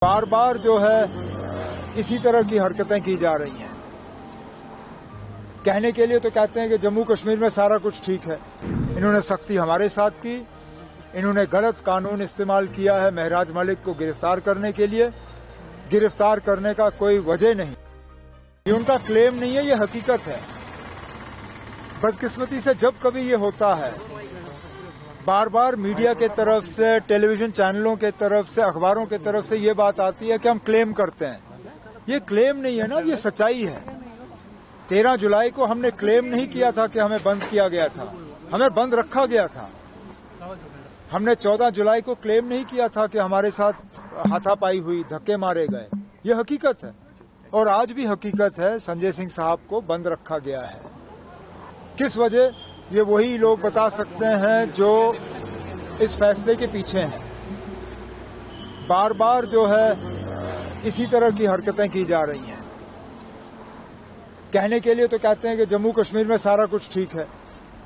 بار بار جو ہے اسی طرح کی حرکتیں کی جا رہی ہیں. کہنے کے لیے تو کہتے ہیں کہ جموں کشمیر میں سارا کچھ ٹھیک ہے. انہوں نے سختی ہمارے ساتھ کی. انہوں نے غلط قانون استعمال کیا ہے مہراج ملک کو گرفتار کرنے کے لیے. گرفتار کرنے کا کوئی وجہ نہیں. یہ ان کا کلیم نہیں ہے, یہ حقیقت ہے. بدقسمتی سے جب کبھی یہ ہوتا ہے, بار بار میڈیا کے طرف سے, ٹیلی ویژن چینلوں کے طرف سے, اخباروں کے طرف سے یہ بات آتی ہے کہ ہم کلیم کرتے ہیں. یہ کلیم نہیں ہے نا, یہ سچائی ہے. 13 جولائی کو ہم نے کلیم نہیں کیا تھا کہ ہمیں بند کیا گیا تھا, ہمیں بند رکھا گیا تھا. ہم نے 14 جولائی کو کلیم نہیں کیا تھا کہ ہمارے ساتھ ہاتھا پائی ہوئی, دھکے مارے گئے. یہ حقیقت ہے, اور آج بھی حقیقت ہے. سنجے سنگھ صاحب کو بند رکھا گیا ہے. کس وجہ, یہ وہی لوگ بتا سکتے ہیں جو اس فیصلے کے پیچھے ہیں. بار بار جو ہے اسی طرح کی حرکتیں کی جا رہی ہیں. کہنے کے لیے تو کہتے ہیں کہ جموں کشمیر میں سارا کچھ ٹھیک ہے,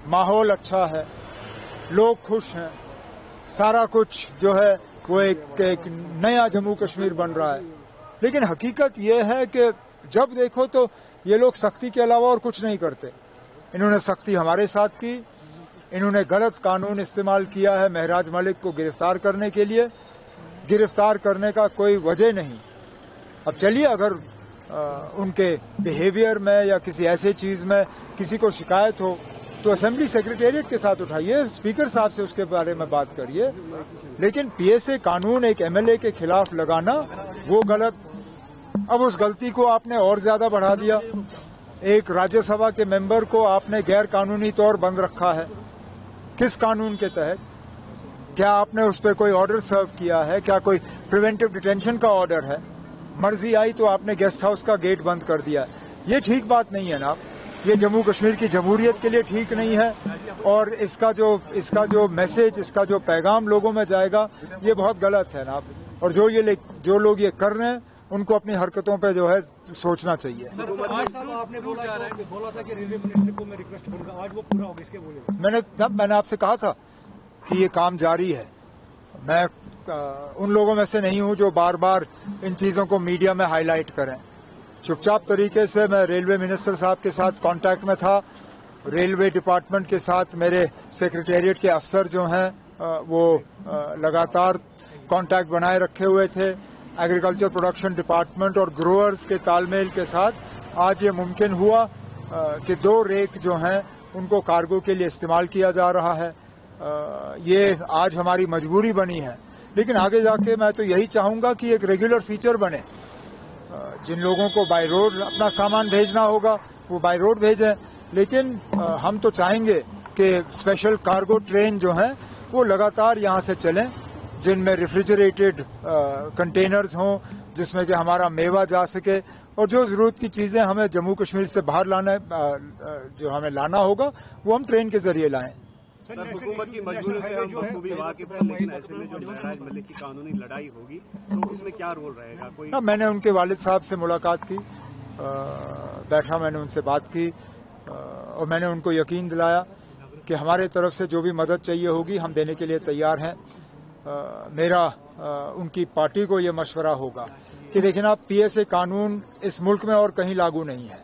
ماحول اچھا ہے, لوگ خوش ہیں, سارا کچھ جو ہے وہ ایک نیا جموں کشمیر بن رہا ہے. لیکن حقیقت یہ ہے کہ جب دیکھو تو یہ لوگ سختی کے علاوہ اور کچھ نہیں کرتے. انہوں نے سختی ہمارے ساتھ کی. انہوں نے غلط قانون استعمال کیا ہے مہراج ملک کو گرفتار کرنے کے لیے. گرفتار کرنے کا کوئی وجہ نہیں. اب چلیے, اگر ان کے بیہیویئر میں یا کسی ایسے چیز میں کسی کو شکایت ہو تو اسمبلی سیکریٹریٹ کے ساتھ اٹھائیے, اسپیکر صاحب سے اس کے بارے میں بات کریے. لیکن پی ایس اے قانون ایک ایم ایل اے کے خلاف لگانا وہ غلط. اب اس غلطی کو آپ نے اور زیادہ بڑھا دیا. ایک راجیہ سبھا کے ممبر کو آپ نے غیر قانونی طور بند رکھا ہے. کس قانون کے تحت؟ کیا آپ نے اس پہ کوئی آرڈر سرو کیا ہے؟ کیا کوئی پریونٹیو ڈیٹینشن کا آرڈر ہے؟ مرضی آئی تو آپ نے گیسٹ ہاؤس کا گیٹ بند کر دیا. یہ ٹھیک بات نہیں ہے نا. یہ جموں کشمیر کی جمہوریت کے لیے ٹھیک نہیں ہے, اور اس کا جو میسج, اس کا جو پیغام لوگوں میں جائے گا, یہ بہت غلط ہے نا. اور جو لوگ یہ کر رہے ہیں ان کو اپنی حرکتوں پہ جو ہے سوچنا چاہیے. آپ نے بولا تھا کہ ریلوے منسٹر کو میں ریکویسٹ کروں گا, آج وہ پورا ہوگا, اس کے بولے. میں نے آپ سے کہا تھا کہ یہ کام جاری ہے. میں ان لوگوں میں سے نہیں ہوں جو بار بار ان چیزوں کو میڈیا میں ہائی لائٹ کریں. چپ چاپ طریقے سے میں ریلوے منسٹر صاحب کے ساتھ کانٹیکٹ میں تھا. ریلوے ڈپارٹمنٹ کے ساتھ میرے سیکریٹریٹ کے افسر جو ہیں وہ لگاتار کانٹیکٹ بنائے رکھے ہوئے تھے. ایگریکلچر پروڈکشن ڈپارٹمنٹ اور گروورز کے تال میل کے ساتھ آج یہ ممکن ہوا کہ 2 ریک جو ہیں ان کو کارگو کے لیے استعمال کیا جا رہا ہے. یہ آج ہماری مجبوری بنی ہے, لیکن آگے جا کے میں تو یہی چاہوں گا کہ ایک ریگولر فیچر بنے. جن لوگوں کو بائی روڈ اپنا سامان بھیجنا ہوگا وہ بائی روڈ بھیجیں, لیکن ہم تو چاہیں گے کہ اسپیشل کارگو ٹرین جو ہیں وہ لگاتار یہاں سے چلیں, جن میں ریفریجریٹڈ کنٹینرز ہوں, جس میں کہ ہمارا میوہ جا سکے, اور جو ضرورت کی چیزیں ہمیں جموں کشمیر سے باہر جو ہمیں لانا ہوگا وہ ہم ٹرین کے ذریعے لائیں. سر, حکومت کی مجبوری سے ہم بخوبی واقف ہیں, لیکن ایسے میں جو مہراج ملک کی قانونی لڑائی ہوگی تو اس میں کیا رول رہے گا؟ کوئی میں نے ان کے والد صاحب سے ملاقات کی, بیٹھا, میں نے ان سے بات کی, اور میں نے ان کو یقین دلایا کہ ہمارے طرف سے جو بھی مدد چاہیے ہوگی ہم دینے کے لیے تیار ہیں. میرا ان کی پارٹی کو یہ مشورہ ہوگا کہ دیکھیں آپ, پی ایس اے قانون اس ملک میں اور کہیں لاگو نہیں ہے.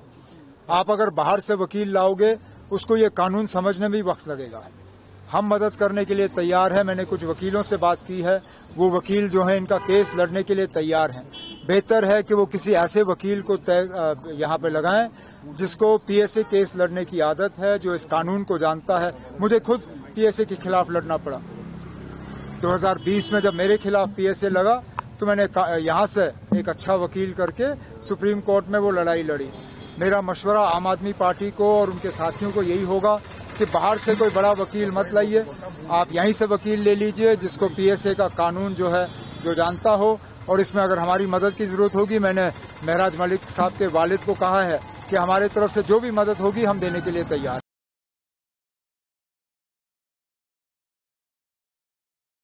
آپ اگر باہر سے وکیل لاؤ گے اس کو یہ قانون سمجھنے میں بھی وقت لگے گا. ہم مدد کرنے کے لیے تیار ہیں. میں نے کچھ وکیلوں سے بات کی ہے, وہ وکیل جو ہیں ان کا کیس لڑنے کے لیے تیار ہیں. بہتر ہے کہ وہ کسی ایسے وکیل کو یہاں پہ لگائیں جس کو پی ایس اے کیس لڑنے کی عادت ہے, جو اس قانون کو جانتا ہے. مجھے خود پی ایس اے کے خلاف لڑنا پڑا. 2020 میں جب میرے خلاف پی ایس اے لگا تو میں نے یہاں سے ایک اچھا وکیل کر کے سپریم کورٹ میں وہ لڑائی لڑی. میرا مشورہ عام آدمی پارٹی کو اور ان کے ساتھیوں کو یہی ہوگا کہ باہر سے کوئی بڑا وکیل مت لائیے, آپ یہیں سے وکیل لے لیجئے جس کو پی ایس اے کا قانون جو ہے جو جانتا ہو. اور اس میں اگر ہماری مدد کی ضرورت ہوگی, میں نے مہراج ملک صاحب کے والد کو کہا ہے کہ ہمارے طرف سے جو بھی مدد ہوگی ہم دینے کے لیے تیار ہیں.